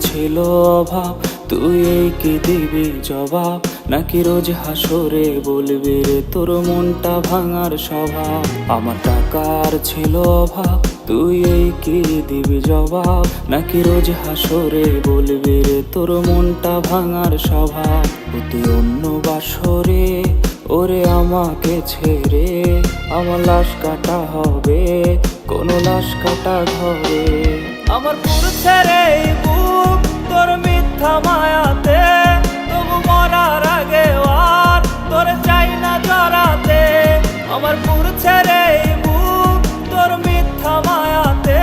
ছিল অভাব, তুই এই কি দিবি জবাব? নাকি রোজ হাসরে বলবি রে তোর মনটা ভাঙার স্বভাব? আমার টাকার ছিল অভাব, তুই এই কি দিবি জবাব? নাকি রোজ হাসরে বলবি রে তোর মনটা ভাঙার স্বভাব? ও তুই অন্য বাসরে ওরে আমাকে ছেড়ে আমার লাশ কাটা হবে কোনো লাশ কাটা ঘরে। আমার পুরুষে রে বুক তোর মিথ্যা মায়াতে, তবু মরার আগে আর তোর চাই না জড়াতে। আমার পুরুষে রে বুক তোর মিথ্যা মায়াতে,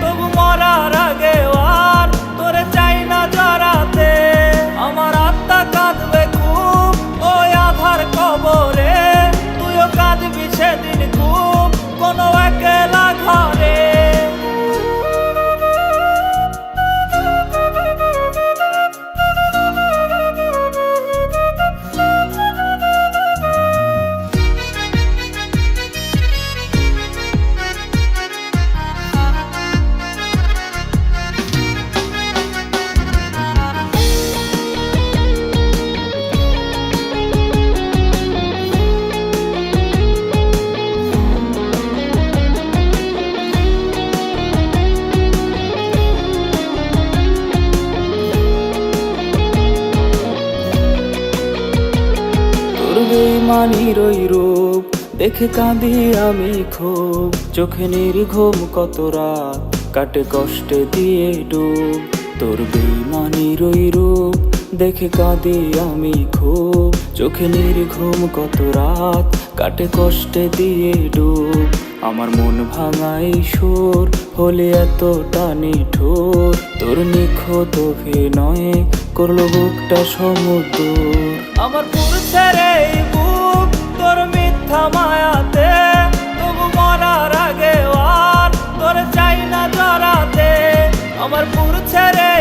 তবু মরার আগে আর তোর চাই না জড়াতে। আমার আত্মা কাঁদবে খুব ওই আধার কবরে, তুইও কাঁদবি সেদিন খুব কোনো একলা ঘরে। বেইমানির ওই রূপ দেখে কাঁদি আমি খুব, চোখে নির্ঘুম কত রাত কাটে কষ্টে দিয়ে ডুব। তোর বেইমানির ওই রূপ দেখে কাঁদি আমি খুব, চোখে নির্ঘুম কত রাত কাটে কষ্টে দিয়ে ডুব। আমার মন ভাঙাই সুর হলে এতটা নিঠুর, তোর নিখুঁত অভিনয়ে করলো বুকটা সমুদ্র। আমার পুরুষে রে বুক তোর মিথ্যা মায়াতে, তবু মরার আগে আর তোর চাই না জড়াতে। আমার পুরুষে রে